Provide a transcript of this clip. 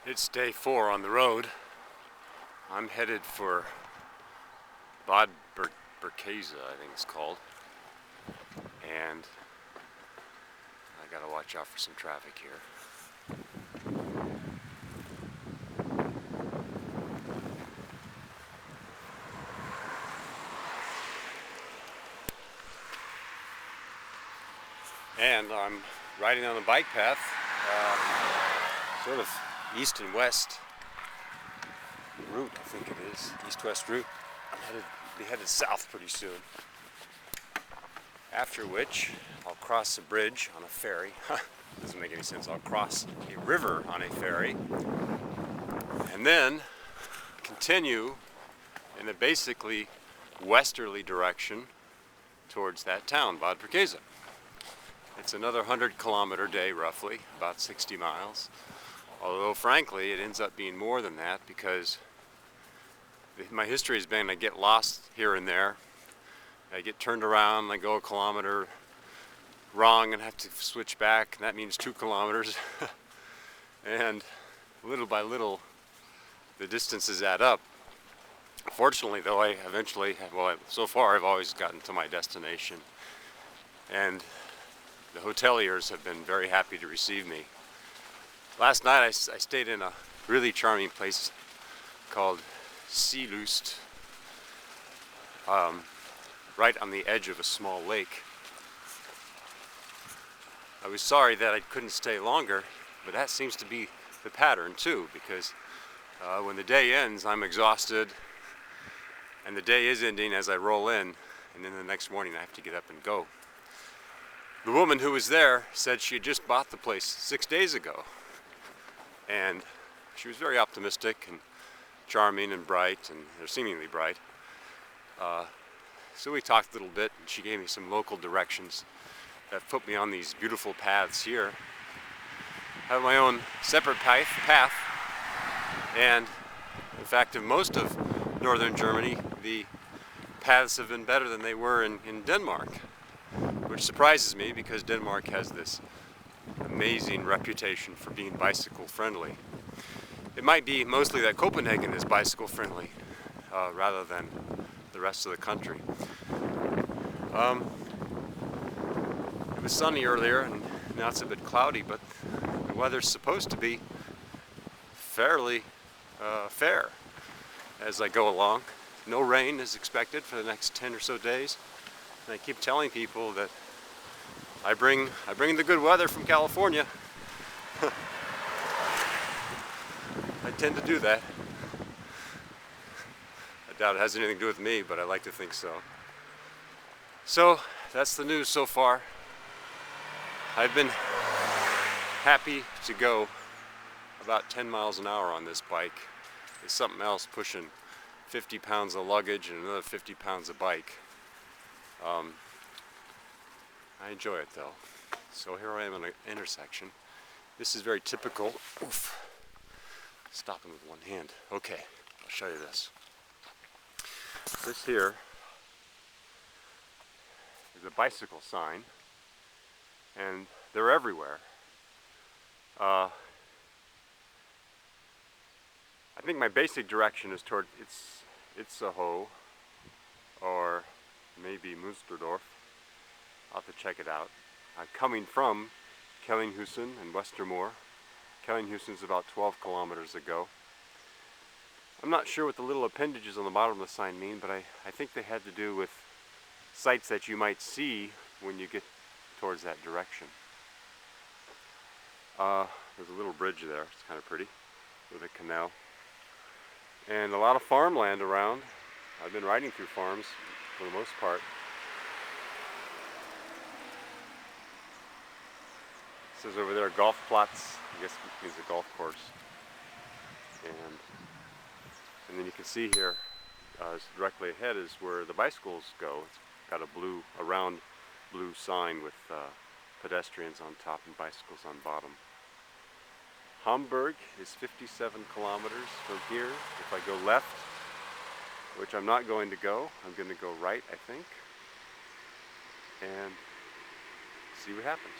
It's day 4 on the road. I'm headed for Bad Berkeza, I think it's called. And I gotta watch out for some traffic here. And I'm riding on the bike path, sort of east and west route, I think it is, east-west route. I'm headed south pretty soon. After which, I'll cross a bridge on a ferry. Doesn't make any sense. I'll cross a river on a ferry, and then continue in a basically westerly direction towards that town, Bad Berkeza. It's another 100-kilometer day, roughly, about 60 miles. Although, frankly, it ends up being more than that because my history has been I get lost here and there. I get turned around, I go a kilometer wrong and have to switch back, and that means 2 kilometers. And little by little, the distances add up. Fortunately, though, I eventually, so far I've always gotten to my destination. And the hoteliers have been very happy to receive me. Last night I stayed in a really charming place called Seelust, right on the edge of a small lake. I was sorry that I couldn't stay longer, but that seems to be the pattern too, because when the day ends, I'm exhausted, and the day is ending as I roll in, and then the next morning I have to get up and go. The woman who was there said she had just bought the place 6 days ago, and she was very optimistic and charming and bright, or seemingly bright. So we talked a little bit, and she gave me some local directions that put me on these beautiful paths here. I have my own separate path, and in fact, in most of northern Germany, the paths have been better than they were in Denmark, which surprises me because Denmark has this amazing reputation for being bicycle friendly. It might be mostly that Copenhagen is bicycle friendly rather than the rest of the country. It was sunny earlier, and now it's a bit cloudy, but the weather's supposed to be fairly fair as I go along. No rain is expected for the next 10 or so days. And I keep telling people that I bring the good weather from California. I tend to do that. I doubt it has anything to do with me, but I like to think so. So that's the news so far. I've been happy to go about 10 miles an hour on this bike. There's something else pushing 50 pounds of luggage and another 50 pounds of bike. I enjoy it though. So here I am in an intersection. This is very typical. Oof. Stopping with one hand. Okay, I'll show you this. This here is a bicycle sign, and they're everywhere. I think my basic direction is toward Itzehoe or maybe Münsterdorf. I'll have to check it out. I'm coming from Kellinghusen and Westermoor. Kellinghusen is about 12 kilometers ago. I'm not sure what the little appendages on the bottom of the sign mean, but I think they had to do with sights that you might see when you get towards that direction. There's a little bridge there. It's kind of pretty with a canal. And a lot of farmland around. I've been riding through farms for the most part. It says over there Golfplatz, I guess it means a golf course. And then you can see here, directly ahead is where the bicycles go. It's got a round blue sign with pedestrians on top and bicycles on bottom. Hamburg is 57 kilometers from here. If I go left, which I'm not going to go, I'm going to go right, I think, and see what happens.